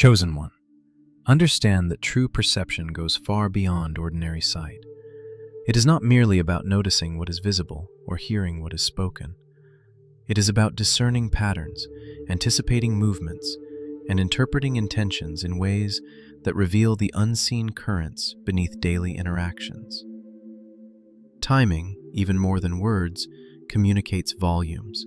Chosen one, understand that true perception goes far beyond ordinary sight. It is not merely about noticing what is visible or hearing what is spoken. It is about discerning patterns, anticipating movements, and interpreting intentions in ways that reveal the unseen currents beneath daily interactions. Timing, even more than words, communicates volumes.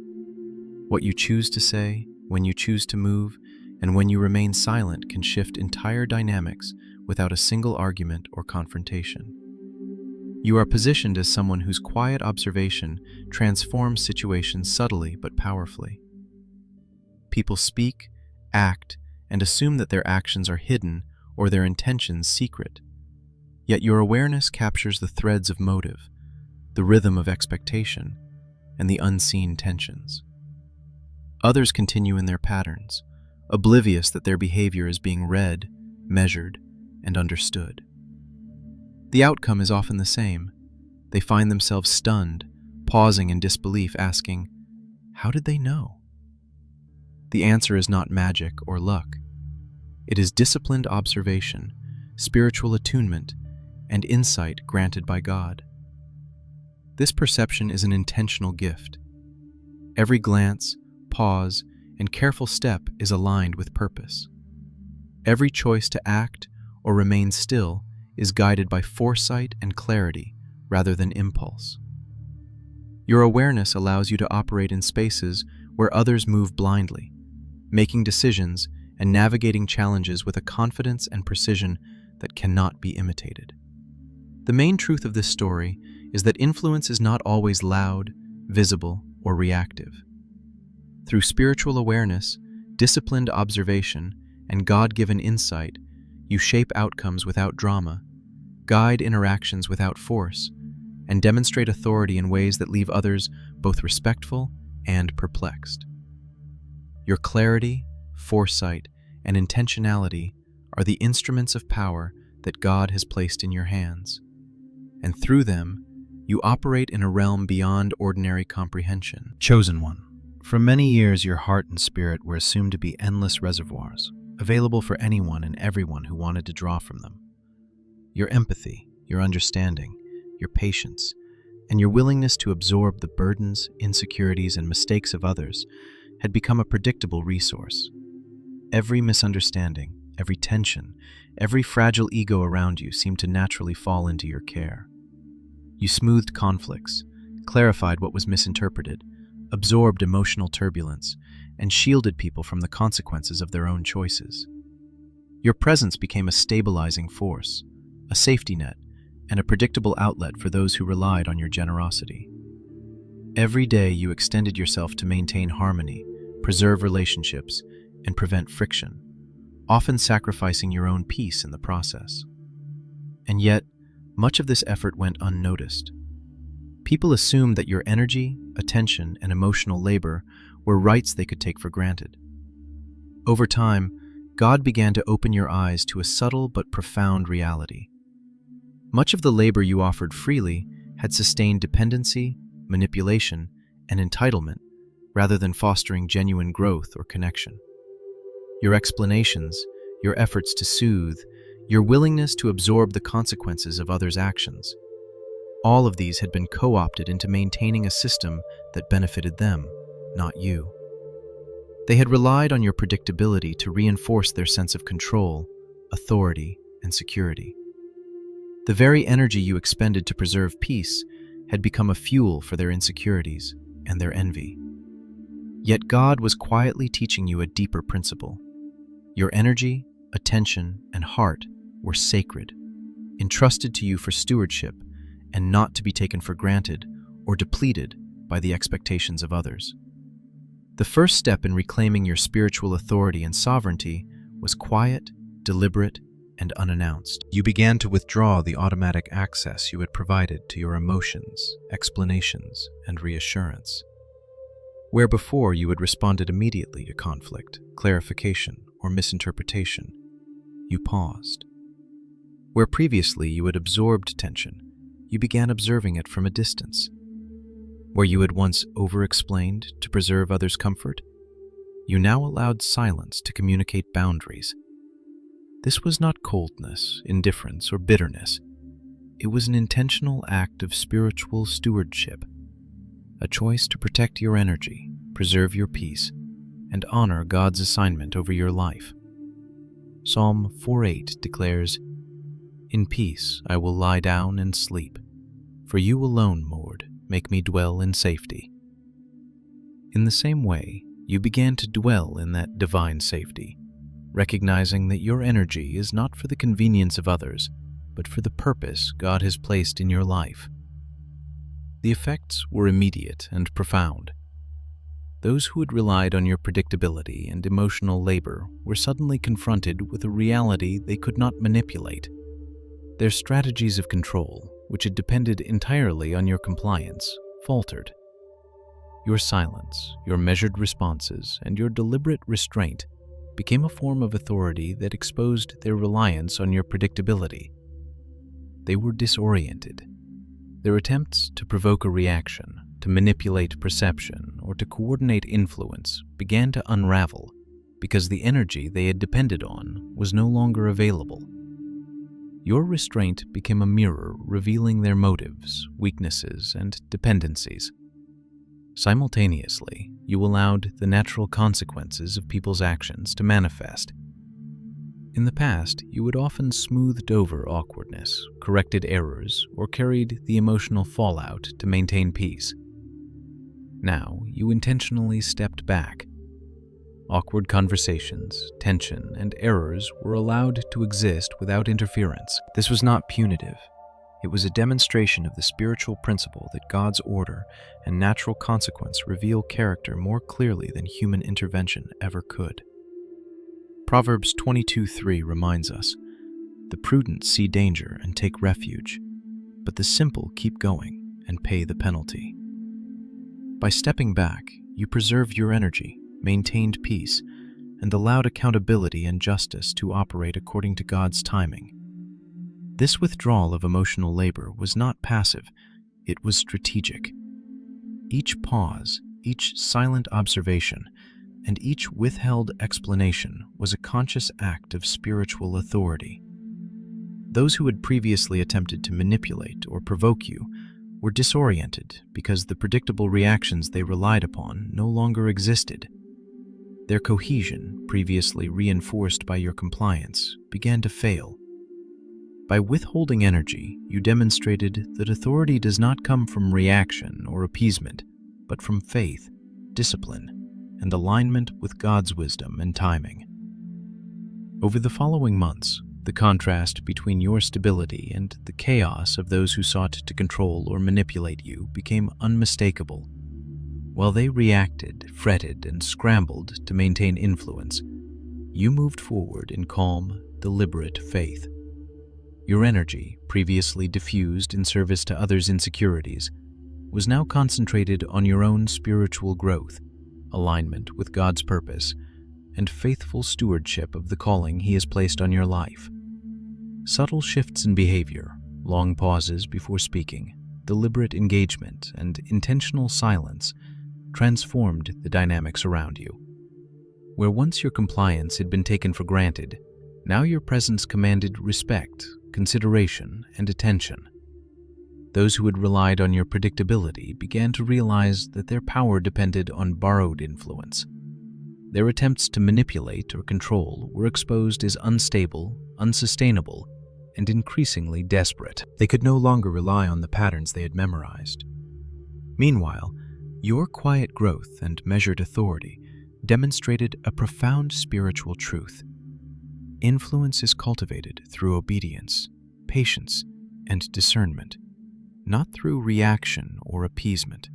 What you choose to say, when you choose to move, and when you remain silent can shift entire dynamics without a single argument or confrontation. You are positioned as someone whose quiet observation transforms situations subtly but powerfully. People speak, act, and assume that their actions are hidden or their intentions secret. Yet your awareness captures the threads of motive, the rhythm of expectation, and the unseen tensions. Others continue in their patterns, oblivious that their behavior is being read, measured, and understood. The outcome is often the same. They find themselves stunned, pausing in disbelief, asking, "How did they know?" The answer is not magic or luck. It is disciplined observation, spiritual attunement, and insight granted by God. This perception is an intentional gift. Every glance, pause, and careful step is aligned with purpose. Every choice to act or remain still is guided by foresight and clarity rather than impulse. Your awareness allows you to operate in spaces where others move blindly, making decisions and navigating challenges with a confidence and precision that cannot be imitated. The main truth of this story is that influence is not always loud, visible, or reactive. Through spiritual awareness, disciplined observation, and God-given insight, you shape outcomes without drama, guide interactions without force, and demonstrate authority in ways that leave others both respectful and perplexed. Your clarity, foresight, and intentionality are the instruments of power that God has placed in your hands, and through them, you operate in a realm beyond ordinary comprehension. Chosen one. For many years, your heart and spirit were assumed to be endless reservoirs, available for anyone and everyone who wanted to draw from them. Your empathy, your understanding, your patience, and your willingness to absorb the burdens, insecurities, and mistakes of others had become a predictable resource. Every misunderstanding, every tension, every fragile ego around you seemed to naturally fall into your care. You smoothed conflicts, clarified what was misinterpreted, absorbed emotional turbulence, and shielded people from the consequences of their own choices. Your presence became a stabilizing force, a safety net, and a predictable outlet for those who relied on your generosity. Every day you extended yourself to maintain harmony, preserve relationships, and prevent friction, often sacrificing your own peace in the process. And yet, much of this effort went unnoticed. People assumed that your energy, attention, and emotional labor were rights they could take for granted. Over time, God began to open your eyes to a subtle but profound reality. Much of the labor you offered freely had sustained dependency, manipulation, and entitlement rather than fostering genuine growth or connection. Your explanations, your efforts to soothe, your willingness to absorb the consequences of others' actions, all of these had been co-opted into maintaining a system that benefited them, not you. They had relied on your predictability to reinforce their sense of control, authority, and security. The very energy you expended to preserve peace had become a fuel for their insecurities and their envy. Yet God was quietly teaching you a deeper principle. Your energy, attention, and heart were sacred, entrusted to you for stewardship, and not to be taken for granted or depleted by the expectations of others. The first step in reclaiming your spiritual authority and sovereignty was quiet, deliberate, and unannounced. You began to withdraw the automatic access you had provided to your emotions, explanations, and reassurance. Where before you had responded immediately to conflict, clarification, or misinterpretation, you paused. Where previously you had absorbed tension, you began observing it from a distance. Where you had once over-explained to preserve others' comfort, you now allowed silence to communicate boundaries, This was not coldness, indifference, or bitterness. It was an intentional act of spiritual stewardship, a choice to protect your energy, preserve your peace, and honor God's assignment over your life. Psalm 4:8 declares, "In peace I will lie down and sleep, for you alone, Lord, make me dwell in safety." In the same way, you began to dwell in that divine safety, recognizing that your energy is not for the convenience of others, but for the purpose God has placed in your life. The effects were immediate and profound. Those who had relied on your predictability and emotional labor were suddenly confronted with a reality they could not manipulate. Their strategies of control, which had depended entirely on your compliance, faltered. Your silence, your measured responses, and your deliberate restraint became a form of authority that exposed their reliance on your predictability. They were disoriented. Their attempts to provoke a reaction, to manipulate perception, or to coordinate influence began to unravel because the energy they had depended on was no longer available. Your restraint became a mirror revealing their motives, weaknesses, and dependencies. Simultaneously, you allowed the natural consequences of people's actions to manifest. In the past, you had often smoothed over awkwardness, corrected errors, or carried the emotional fallout to maintain peace. Now, you intentionally stepped back. Awkward conversations, tension, and errors were allowed to exist without interference. This was not punitive. It was a demonstration of the spiritual principle that God's order and natural consequence reveal character more clearly than human intervention ever could. Proverbs 22:3 reminds us, "The prudent see danger and take refuge, but the simple keep going and pay the penalty." By stepping back, you preserved your energy, maintained peace, and allowed accountability and justice to operate according to God's timing. This withdrawal of emotional labor was not passive, it was strategic. Each pause, each silent observation, and each withheld explanation was a conscious act of spiritual authority. Those who had previously attempted to manipulate or provoke you were disoriented because the predictable reactions they relied upon no longer existed. Their cohesion, previously reinforced by your compliance, began to fail. By withholding energy, you demonstrated that authority does not come from reaction or appeasement, but from faith, discipline, and alignment with God's wisdom and timing. Over the following months, the contrast between your stability and the chaos of those who sought to control or manipulate you became unmistakable. While they reacted, fretted, and scrambled to maintain influence, you moved forward in calm, deliberate faith. Your energy, previously diffused in service to others' insecurities, was now concentrated on your own spiritual growth, alignment with God's purpose, and faithful stewardship of the calling He has placed on your life. Subtle shifts in behavior, long pauses before speaking, deliberate engagement, and intentional silence transformed the dynamics around you. Where once your compliance had been taken for granted, now your presence commanded respect, consideration, and attention. Those who had relied on your predictability began to realize that their power depended on borrowed influence. Their attempts to manipulate or control were exposed as unstable, unsustainable, and increasingly desperate. They could no longer rely on the patterns they had memorized. Meanwhile, your quiet growth and measured authority demonstrated a profound spiritual truth. Influence is cultivated through obedience, patience, and discernment, not through reaction or appeasement.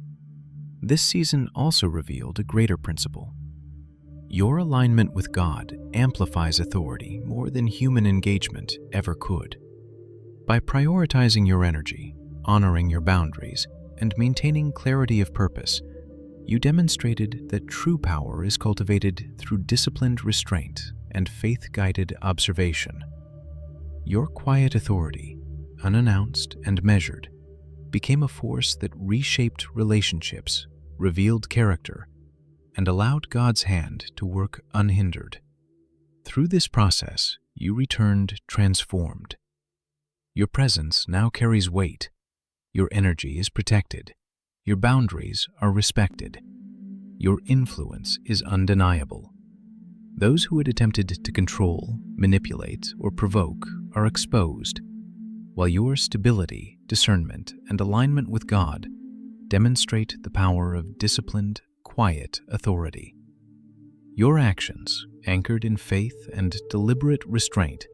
This season also revealed a greater principle. Your alignment with God amplifies authority more than human engagement ever could. By prioritizing your energy, honoring your boundaries, and maintaining clarity of purpose, you demonstrated that true power is cultivated through disciplined restraint and faith-guided observation. Your quiet authority, unannounced and measured, became a force that reshaped relationships, revealed character, and allowed God's hand to work unhindered. Through this process, you returned transformed. Your presence now carries weight. Your energy is protected. Your boundaries are respected. Your influence is undeniable. Those who had attempted to control, manipulate, or provoke are exposed, while your stability, discernment, and alignment with God demonstrate the power of disciplined, quiet authority. Your actions, anchored in faith and deliberate restraint,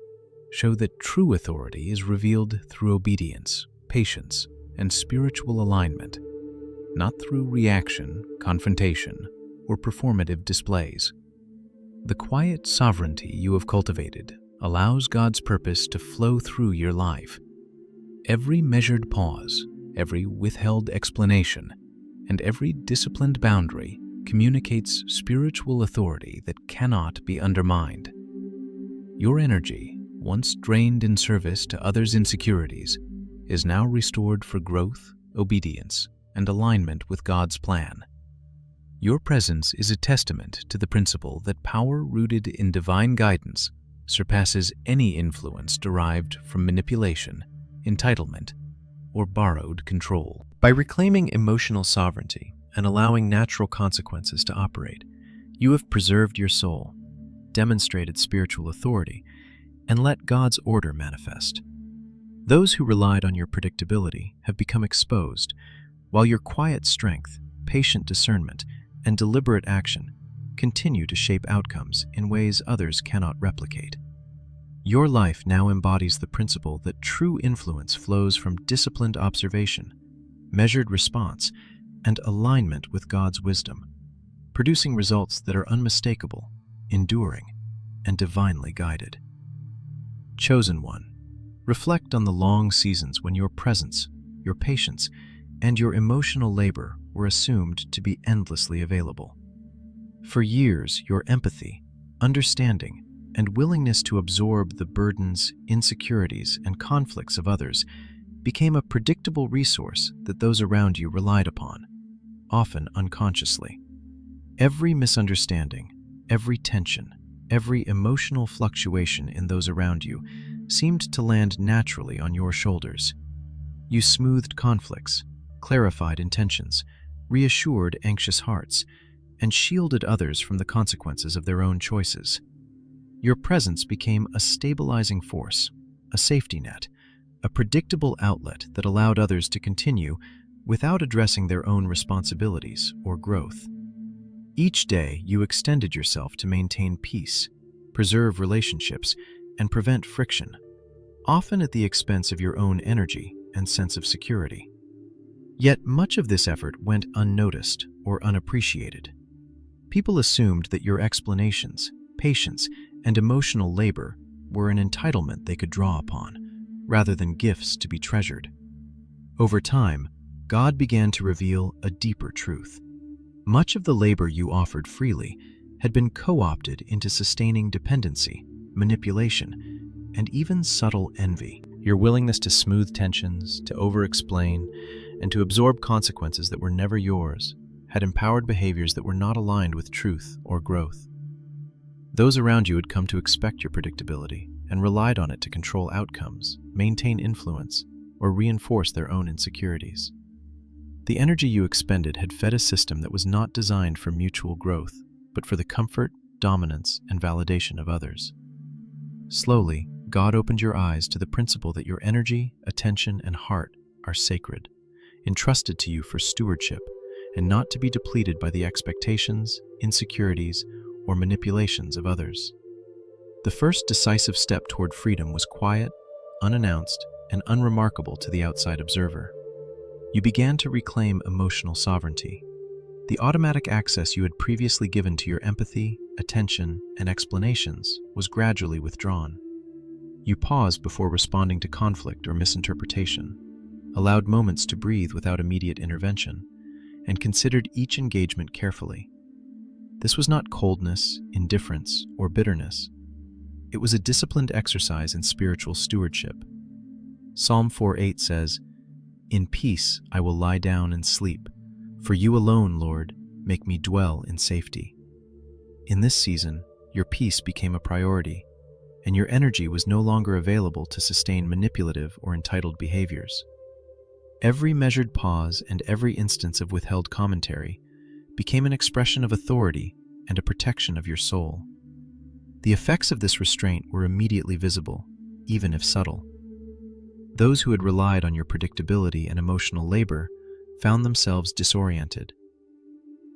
show that true authority is revealed through obedience, patience, and spiritual alignment, not through reaction, confrontation, or performative displays. The quiet sovereignty you have cultivated allows God's purpose to flow through your life. Every measured pause, every withheld explanation, and every disciplined boundary communicates spiritual authority that cannot be undermined. Your energy, once drained in service to others' insecurities, is now restored for growth, obedience, and alignment with God's plan. Your presence is a testament to the principle that power rooted in divine guidance surpasses any influence derived from manipulation, entitlement, or borrowed control. By reclaiming emotional sovereignty and allowing natural consequences to operate, you have preserved your soul, demonstrated spiritual authority, and let God's order manifest. Those who relied on your predictability have become exposed, while your quiet strength, patient discernment, and deliberate action continue to shape outcomes in ways others cannot replicate. Your life now embodies the principle that true influence flows from disciplined observation, measured response, and alignment with God's wisdom, producing results that are unmistakable, enduring, and divinely guided. Chosen one, reflect on the long seasons when your presence, your patience, and your emotional labor were assumed to be endlessly available. For years, your empathy, understanding, and willingness to absorb the burdens, insecurities, and conflicts of others became a predictable resource that those around you relied upon, often unconsciously. Every misunderstanding, every tension, every emotional fluctuation in those around you seemed to land naturally on your shoulders. You smoothed conflicts, clarified intentions, reassured anxious hearts, and shielded others from the consequences of their own choices. Your presence became a stabilizing force, a safety net, a predictable outlet that allowed others to continue without addressing their own responsibilities or growth. Each day, you extended yourself to maintain peace, preserve relationships, and prevent friction, often at the expense of your own energy and sense of security. Yet much of this effort went unnoticed or unappreciated. People assumed that your explanations, patience, and emotional labor were an entitlement they could draw upon, rather than gifts to be treasured. Over time, God began to reveal a deeper truth. Much of the labor you offered freely had been co-opted into sustaining dependency, manipulation, and even subtle envy. Your willingness to smooth tensions, to over-explain, and to absorb consequences that were never yours had empowered behaviors that were not aligned with truth or growth. Those around you had come to expect your predictability and relied on it to control outcomes, maintain influence, or reinforce their own insecurities. The energy you expended had fed a system that was not designed for mutual growth, but for the comfort, dominance, and validation of others. Slowly, God opened your eyes to the principle that your energy, attention, and heart are sacred, entrusted to you for stewardship, and not to be depleted by the expectations, insecurities, or manipulations of others. The first decisive step toward freedom was quiet, unannounced, and unremarkable to the outside observer. You began to reclaim emotional sovereignty. The automatic access you had previously given to your empathy, attention, and explanations was gradually withdrawn. You paused before responding to conflict or misinterpretation, allowed moments to breathe without immediate intervention, and considered each engagement carefully. This was not coldness, indifference, or bitterness. It was a disciplined exercise in spiritual stewardship. Psalm 4:8 says, "In peace I will lie down and sleep, for you alone, Lord, make me dwell in safety." In this season, your peace became a priority, and your energy was no longer available to sustain manipulative or entitled behaviors. Every measured pause and every instance of withheld commentary became an expression of authority and a protection of your soul. The effects of this restraint were immediately visible, even if subtle. Those who had relied on your predictability and emotional labor found themselves disoriented.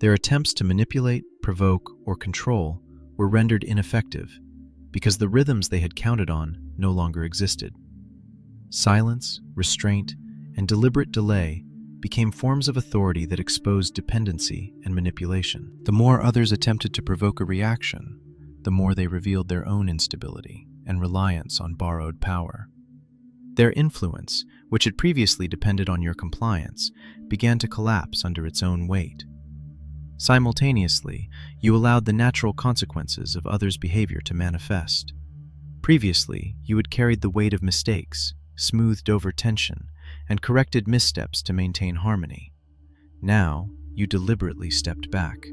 Their attempts to manipulate, provoke, or control were rendered ineffective because the rhythms they had counted on no longer existed. Silence, restraint, and deliberate delay became forms of authority that exposed dependency and manipulation. The more others attempted to provoke a reaction, the more they revealed their own instability and reliance on borrowed power. Their influence, which had previously depended on your compliance, began to collapse under its own weight. Simultaneously, you allowed the natural consequences of others' behavior to manifest. Previously, you had carried the weight of mistakes, smoothed over tension, and corrected missteps to maintain harmony. Now, you deliberately stepped back.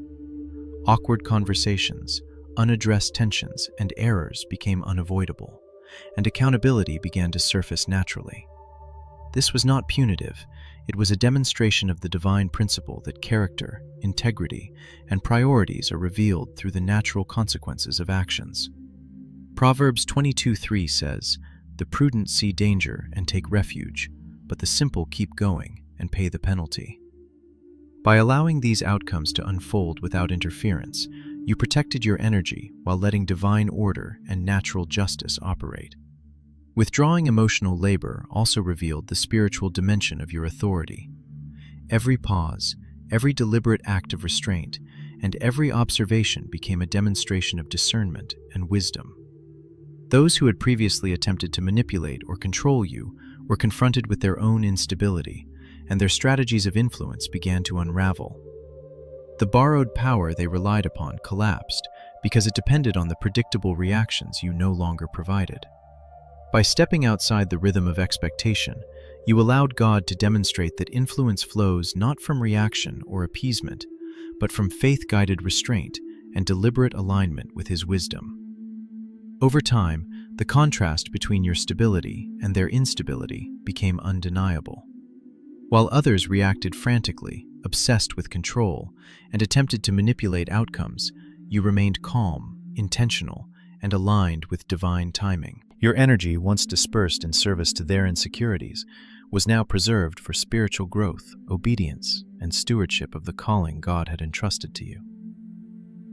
Awkward conversations, unaddressed tensions, and errors became unavoidable, and accountability began to surface naturally. This was not punitive. It was a demonstration of the divine principle that character, integrity, and priorities are revealed through the natural consequences of actions. Proverbs 22:3 says, "The prudent see danger and take refuge, but the simple keep going and pay the penalty." By allowing these outcomes to unfold without interference, you protected your energy while letting divine order and natural justice operate. Withdrawing emotional labor also revealed the spiritual dimension of your authority. Every pause, every deliberate act of restraint, and every observation became a demonstration of discernment and wisdom. Those who had previously attempted to manipulate or control you were confronted with their own instability, and their strategies of influence began to unravel. The borrowed power they relied upon collapsed because it depended on the predictable reactions you no longer provided. By stepping outside the rhythm of expectation, you allowed God to demonstrate that influence flows not from reaction or appeasement, but from faith-guided restraint and deliberate alignment with His wisdom. Over time, the contrast between your stability and their instability became undeniable. While others reacted frantically, obsessed with control, and attempted to manipulate outcomes, you remained calm, intentional, and aligned with divine timing. Your energy, once dispersed in service to their insecurities, was now preserved for spiritual growth, obedience, and stewardship of the calling God had entrusted to you.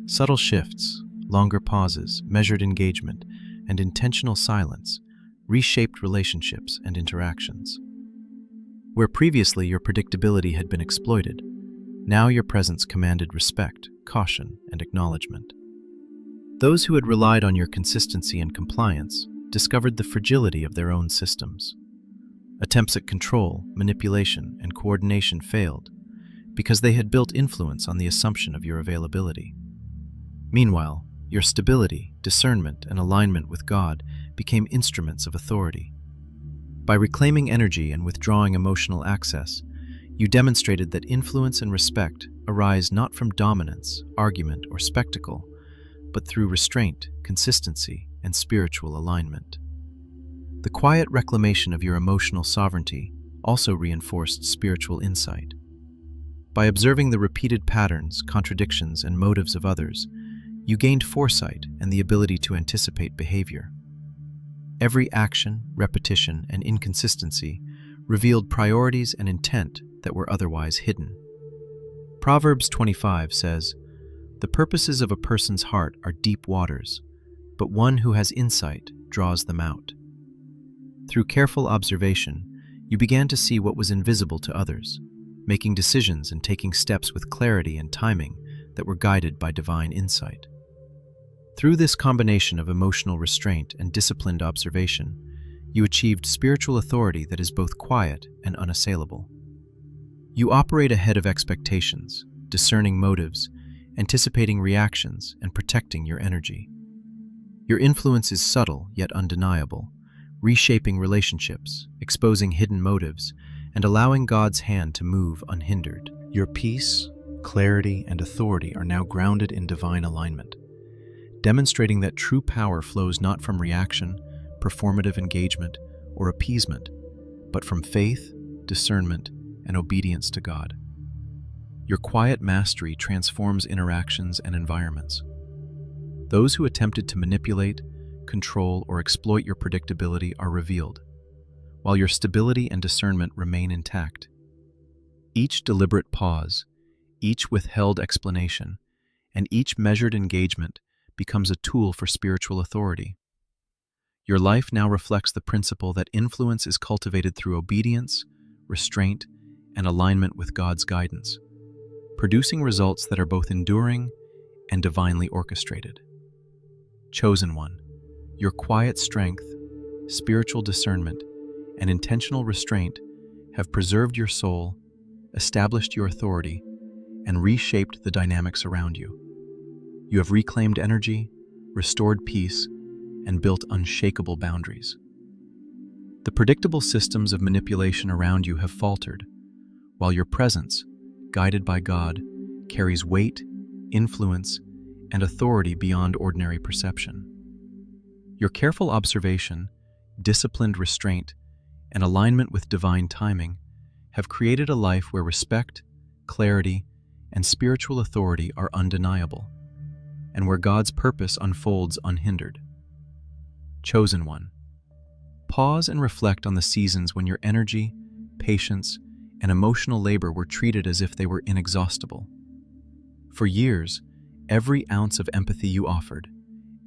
Subtle shifts, longer pauses, measured engagement, and intentional silence reshaped relationships and interactions. Where previously your predictability had been exploited, now your presence commanded respect, caution, and acknowledgement. Those who had relied on your consistency and compliance discovered the fragility of their own systems. Attempts at control, manipulation, and coordination failed because they had built influence on the assumption of your availability. Meanwhile, your stability, discernment, and alignment with God became instruments of authority. By reclaiming energy and withdrawing emotional access, you demonstrated that influence and respect arise not from dominance, argument, or spectacle, but through restraint, consistency, and spiritual alignment. The quiet reclamation of your emotional sovereignty also reinforced spiritual insight. By observing the repeated patterns, contradictions, and motives of others, you gained foresight and the ability to anticipate behavior. Every action, repetition, and inconsistency revealed priorities and intent that were otherwise hidden. Proverbs 25 says, "The purposes of a person's heart are deep waters, but one who has insight draws them out." Through careful observation, you began to see what was invisible to others, making decisions and taking steps with clarity and timing that were guided by divine insight. Through this combination of emotional restraint and disciplined observation, you achieved spiritual authority that is both quiet and unassailable. You operate ahead of expectations, discerning motives, anticipating reactions, and protecting your energy. Your influence is subtle yet undeniable, reshaping relationships, exposing hidden motives, and allowing God's hand to move unhindered. Your peace, clarity, and authority are now grounded in divine alignment. demonstrating that true power flows not from reaction, performative engagement, or appeasement, but from faith, discernment, and obedience to God. Your quiet mastery transforms interactions and environments. Those who attempted to manipulate, control, or exploit your predictability are revealed, while your stability and discernment remain intact. Each deliberate pause, each withheld explanation, and each measured engagement becomes a tool for spiritual authority. Your life now reflects the principle that influence is cultivated through obedience, restraint, and alignment with God's guidance, producing results that are both enduring and divinely orchestrated. Chosen one, your quiet strength, spiritual discernment, and intentional restraint have preserved your soul, established your authority, and reshaped the dynamics around you. You have reclaimed energy, restored peace, and built unshakable boundaries. The predictable systems of manipulation around you have faltered, while your presence, guided by God, carries weight, influence, and authority beyond ordinary perception. Your careful observation, disciplined restraint, and alignment with divine timing have created a life where respect, clarity, and spiritual authority are undeniable, and where God's purpose unfolds unhindered. Chosen one, pause and reflect on the seasons when your energy, patience, and emotional labor were treated as if they were inexhaustible. For years, every ounce of empathy you offered,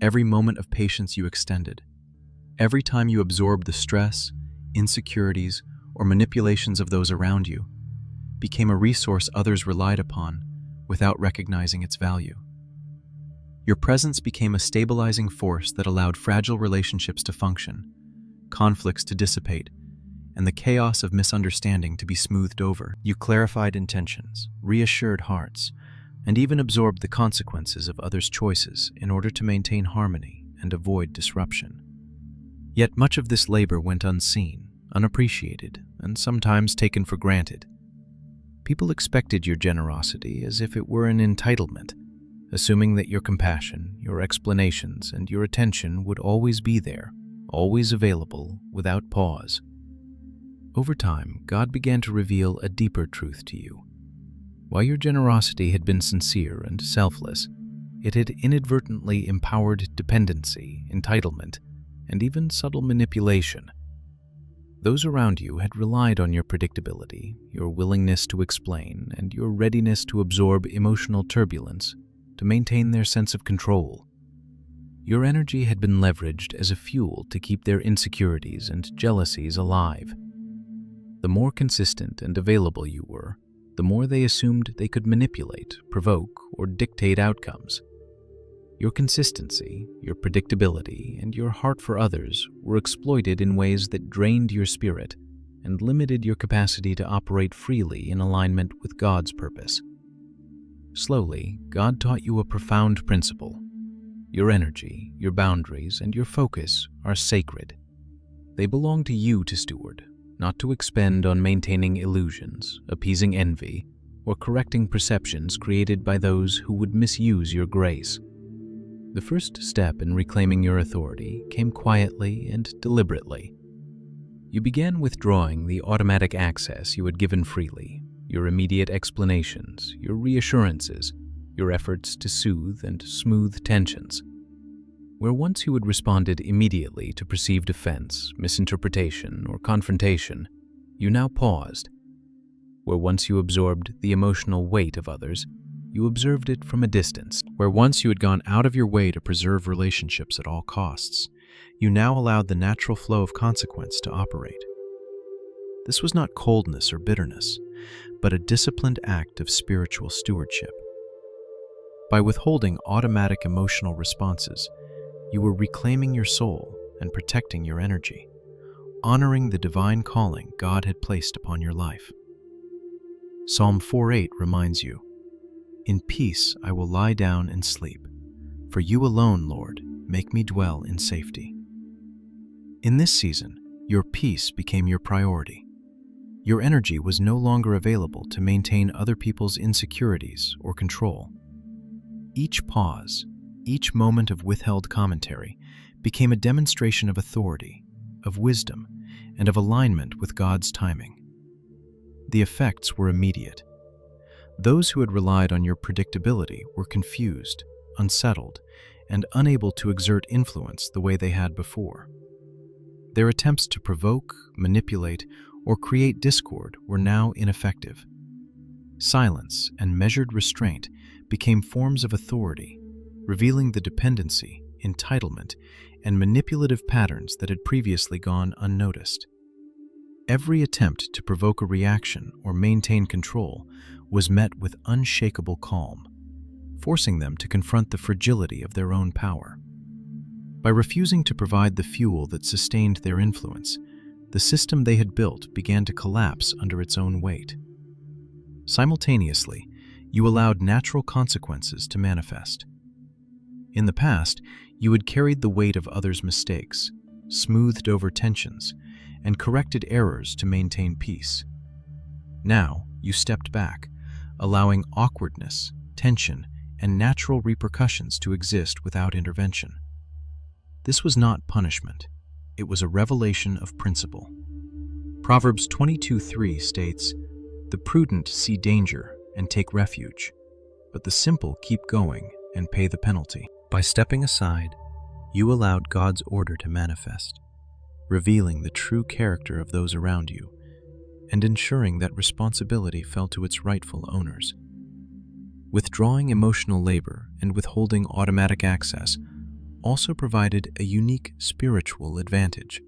every moment of patience you extended, every time you absorbed the stress, insecurities, or manipulations of those around you, became a resource others relied upon without recognizing its value. Your presence became a stabilizing force that allowed fragile relationships to function, conflicts to dissipate, and the chaos of misunderstanding to be smoothed over. You clarified intentions, reassured hearts, and even absorbed the consequences of others' choices in order to maintain harmony and avoid disruption. Yet much of this labor went unseen, unappreciated, and sometimes taken for granted. People expected your generosity as if it were an entitlement, assuming that your compassion, your explanations, and your attention would always be there, always available, without pause. Over time, God began to reveal a deeper truth to you. While your generosity had been sincere and selfless, it had inadvertently empowered dependency, entitlement, and even subtle manipulation. Those around you had relied on your predictability, your willingness to explain, and your readiness to absorb emotional turbulence to maintain their sense of control. Your energy had been leveraged as a fuel to keep their insecurities and jealousies alive. The more consistent and available you were, the more they assumed they could manipulate, provoke, or dictate outcomes. Your consistency, your predictability, and your heart for others were exploited in ways that drained your spirit and limited your capacity to operate freely in alignment with God's purpose. Slowly, God taught you a profound principle. Your energy, your boundaries, and your focus are sacred. They belong to you to steward, not to expend on maintaining illusions, appeasing envy, or correcting perceptions created by those who would misuse your grace. The first step in reclaiming your authority came quietly and deliberately. You began withdrawing the automatic access you had given freely, your immediate explanations, your reassurances, your efforts to soothe and smooth tensions. Where once you had responded immediately to perceived offense, misinterpretation, or confrontation, you now paused. Where once you absorbed the emotional weight of others, you observed it from a distance. Where once you had gone out of your way to preserve relationships at all costs, you now allowed the natural flow of consequence to operate. This was not coldness or bitterness, but a disciplined act of spiritual stewardship. By withholding automatic emotional responses, you were reclaiming your soul and protecting your energy, honoring the divine calling God had placed upon your life. Psalm 4:8 reminds you, "In peace I will lie down and sleep, for you alone, Lord, make me dwell in safety." In this season, your peace became your priority. Your energy was no longer available to maintain other people's insecurities or control. Each pause, Each moment of withheld commentary became a demonstration of authority, of wisdom, and of alignment with God's timing. The effects were immediate. Those who had relied on your predictability were confused, unsettled, and unable to exert influence the way they had before. Their attempts to provoke, manipulate, or create discord were now ineffective. Silence and measured restraint became forms of authority, revealing the dependency, entitlement, and manipulative patterns that had previously gone unnoticed. Every attempt to provoke a reaction or maintain control was met with unshakable calm, forcing them to confront the fragility of their own power. By refusing to provide the fuel that sustained their influence, the system they had built began to collapse under its own weight. Simultaneously, you allowed natural consequences to manifest. In the past, you had carried the weight of others' mistakes, smoothed over tensions, and corrected errors to maintain peace. Now, you stepped back, allowing awkwardness, tension, and natural repercussions to exist without intervention. This was not punishment. It was a revelation of principle. Proverbs 22:3 states, "The prudent see danger and take refuge, but the simple keep going and pay the penalty." By stepping aside, you allowed God's order to manifest, revealing the true character of those around you and ensuring that responsibility fell to its rightful owners. Withdrawing emotional labor and withholding automatic access also provided a unique spiritual advantage.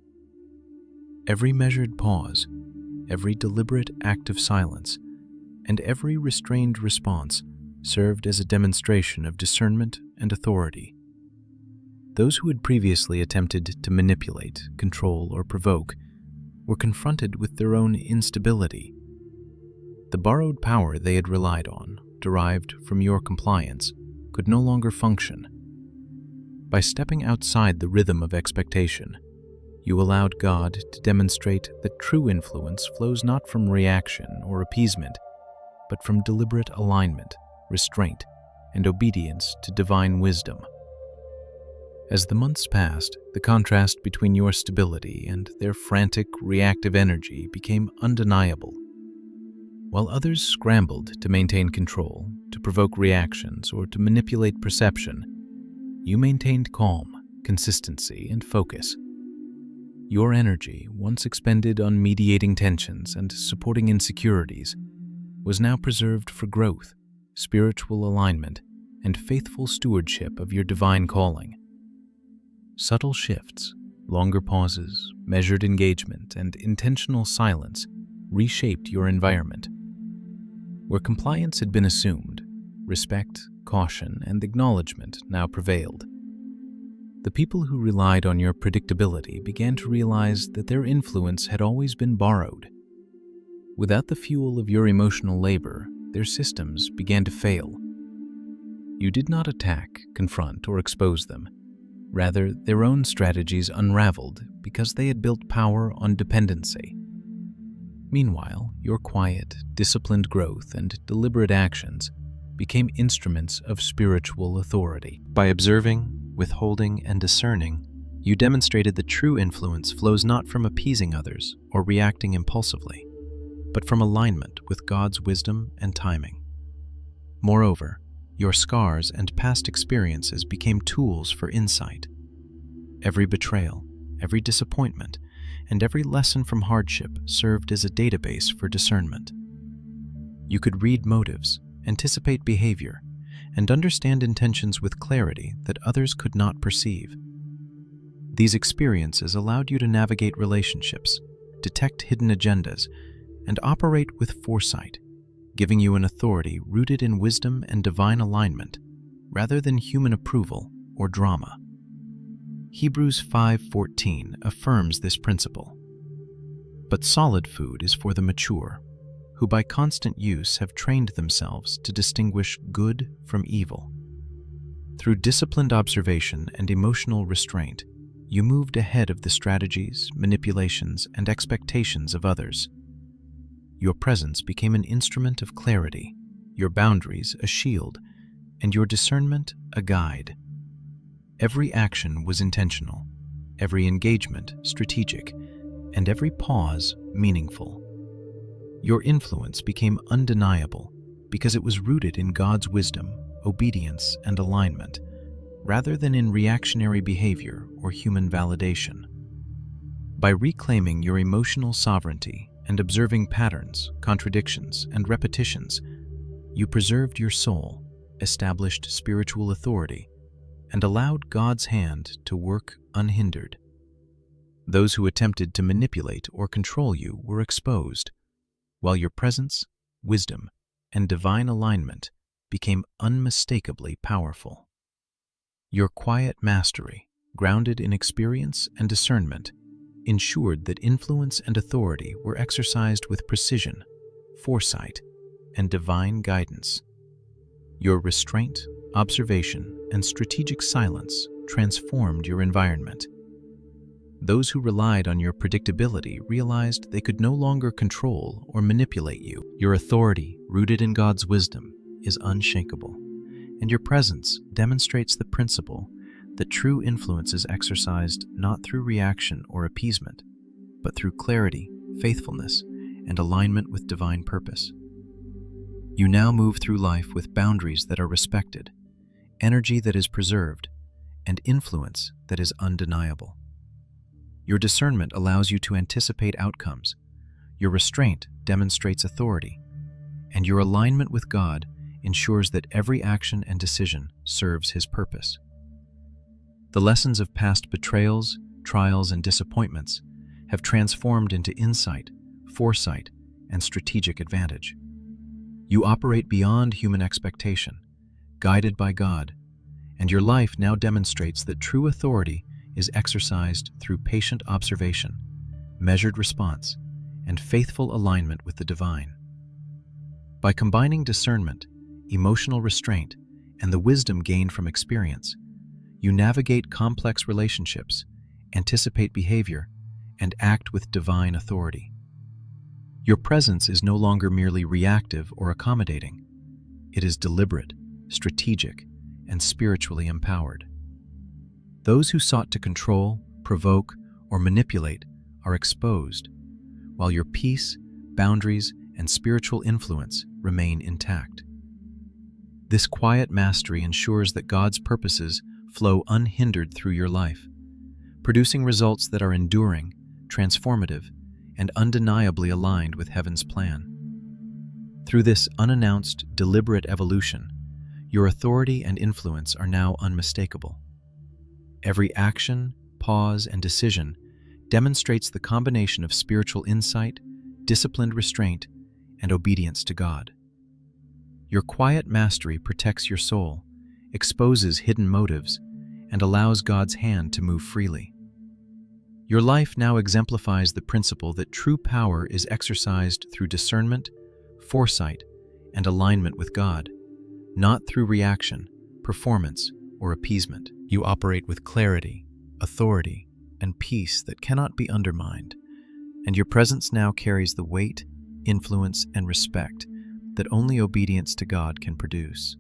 Every measured pause, every deliberate act of silence, and every restrained response served as a demonstration of discernment and authority. Those who had previously attempted to manipulate, control, or provoke were confronted with their own instability. The borrowed power they had relied on, derived from your compliance, could no longer function. By stepping outside the rhythm of expectation, you allowed God to demonstrate that true influence flows not from reaction or appeasement, but from deliberate alignment, restraint, and obedience to divine wisdom. As the months passed, the contrast between your stability and their frantic, reactive energy became undeniable. While others scrambled to maintain control, to provoke reactions, or to manipulate perception, you maintained calm, consistency, and focus. Your energy, once expended on mediating tensions and supporting insecurities, was now preserved for growth, spiritual alignment, and faithful stewardship of your divine calling. Subtle shifts, longer pauses, measured engagement, and intentional silence reshaped your environment. Where compliance had been assumed, respect, caution, and acknowledgement now prevailed. The people who relied on your predictability began to realize that their influence had always been borrowed. Without the fuel of your emotional labor, their systems began to fail. You did not attack, confront, or expose them. Rather, their own strategies unraveled because they had built power on dependency. Meanwhile, your quiet, disciplined growth and deliberate actions became instruments of spiritual authority. By observing, withholding, and discerning, you demonstrated that true influence flows not from appeasing others or reacting impulsively, but from alignment with God's wisdom and timing. Moreover, your scars and past experiences became tools for insight. Every betrayal, every disappointment, and every lesson from hardship served as a database for discernment. You could read motives, anticipate behavior, and understand intentions with clarity that others could not perceive. These experiences allowed you to navigate relationships, detect hidden agendas, and operate with foresight, giving you an authority rooted in wisdom and divine alignment, rather than human approval or drama. Hebrews 5:14 affirms this principle. But solid food is for the mature, who by constant use have trained themselves to distinguish good from evil. Through disciplined observation and emotional restraint, you moved ahead of the strategies, manipulations, and expectations of others. Your presence became an instrument of clarity, your boundaries a shield, and your discernment a guide. Every action was intentional, every engagement strategic, and every pause meaningful. Your influence became undeniable because it was rooted in God's wisdom, obedience, and alignment, rather than in reactionary behavior or human validation. By reclaiming your emotional sovereignty and observing patterns, contradictions, and repetitions, you preserved your soul, established spiritual authority, and allowed God's hand to work unhindered. Those who attempted to manipulate or control you were exposed, while your presence, wisdom, and divine alignment became unmistakably powerful. Your quiet mastery, grounded in experience and discernment, ensured that influence and authority were exercised with precision, foresight, and divine guidance. Your restraint, observation, and strategic silence transformed your environment. Those who relied on your predictability realized they could no longer control or manipulate you. Your authority, rooted in God's wisdom, is unshakable, and your presence demonstrates the principle that true influence is exercised not through reaction or appeasement, but through clarity, faithfulness, and alignment with divine purpose. You now move through life with boundaries that are respected, energy that is preserved, and influence that is undeniable. Your discernment allows you to anticipate outcomes, your restraint demonstrates authority, and your alignment with God ensures that every action and decision serves His purpose. The lessons of past betrayals, trials, and disappointments have transformed into insight, foresight, and strategic advantage. You operate beyond human expectation, guided by God, and your life now demonstrates that true authority is exercised through patient observation, measured response, and faithful alignment with the divine. By combining discernment, emotional restraint, and the wisdom gained from experience, you navigate complex relationships, anticipate behavior, and act with divine authority. Your presence is no longer merely reactive or accommodating. It is deliberate, strategic, and spiritually empowered. Those who sought to control, provoke, or manipulate are exposed, while your peace, boundaries, and spiritual influence remain intact. This quiet mastery ensures that God's purposes flow unhindered through your life, producing results that are enduring, transformative, and undeniably aligned with heaven's plan. Through this unannounced, deliberate evolution, your authority and influence are now unmistakable. Every action, pause, and decision demonstrates the combination of spiritual insight, disciplined restraint, and obedience to God. Your quiet mastery protects your soul, exposes hidden motives, and allows God's hand to move freely. Your life now exemplifies the principle that true power is exercised through discernment, foresight, and alignment with God, not through reaction, performance, or appeasement. You operate with clarity, authority, and peace that cannot be undermined, and your presence now carries the weight, influence, and respect that only obedience to God can produce.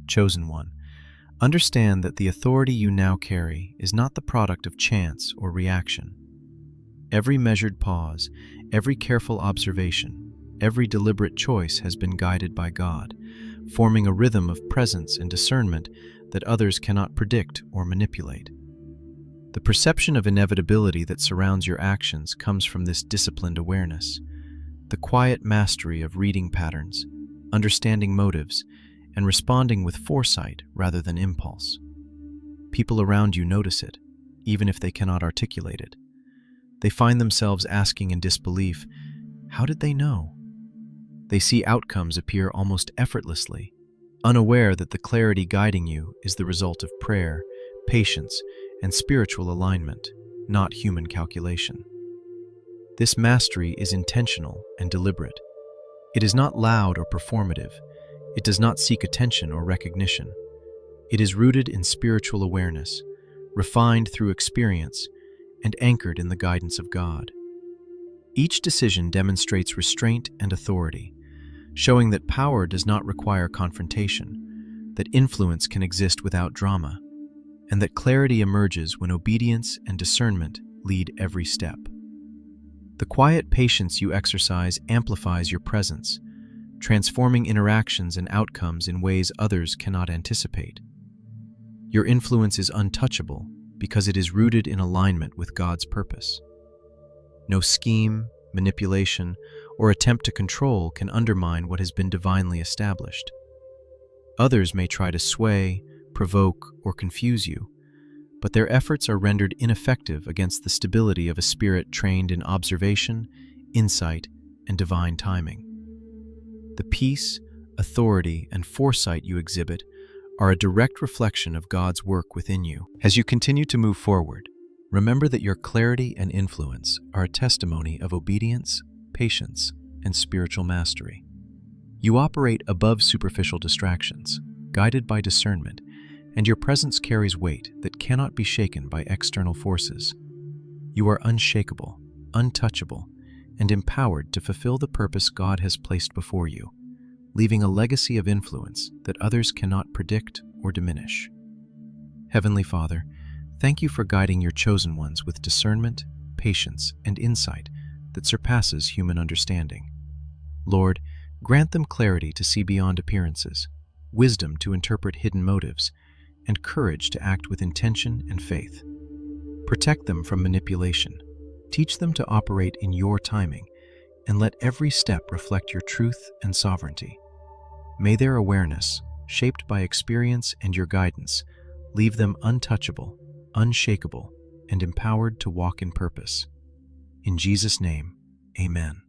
Chosen one, understand that the authority you now carry is not the product of chance or reaction. Every measured pause, every careful observation, every deliberate choice has been guided by God, forming a rhythm of presence and discernment that others cannot predict or manipulate. The perception of inevitability that surrounds your actions comes from this disciplined awareness, the quiet mastery of reading patterns, understanding motives, and responding with foresight rather than impulse. People around you notice it, even if they cannot articulate it. They find themselves asking in disbelief, how did they know? They see outcomes appear almost effortlessly, unaware that the clarity guiding you is the result of prayer, patience, and spiritual alignment, not human calculation. This mastery is intentional and deliberate. It is not loud or performative. It does not seek attention or recognition. It is rooted in spiritual awareness, refined through experience, and anchored in the guidance of God. Each decision demonstrates restraint and authority, showing that power does not require confrontation, that influence can exist without drama, and that clarity emerges when obedience and discernment lead every step. The quiet patience you exercise amplifies your presence, transforming interactions and outcomes in ways others cannot anticipate. Your influence is untouchable because it is rooted in alignment with God's purpose. No scheme, manipulation, or attempt to control can undermine what has been divinely established. Others may try to sway, provoke, or confuse you, but their efforts are rendered ineffective against the stability of a spirit trained in observation, insight, and divine timing. The peace, authority, and foresight you exhibit are a direct reflection of God's work within you. As you continue to move forward, remember that your clarity and influence are a testimony of obedience, patience, and spiritual mastery. You operate above superficial distractions, guided by discernment, and your presence carries weight that cannot be shaken by external forces. You are unshakable, untouchable, and empowered to fulfill the purpose God has placed before you, leaving a legacy of influence that others cannot predict or diminish. Heavenly Father, thank you for guiding your chosen ones with discernment, patience, and insight that surpasses human understanding. Lord, grant them clarity to see beyond appearances, wisdom to interpret hidden motives, and courage to act with intention and faith. Protect them from manipulation, teach them to operate in your timing, and let every step reflect your truth and sovereignty. May their awareness, shaped by experience and your guidance, leave them untouchable, unshakable, and empowered to walk in purpose. In Jesus' name, amen.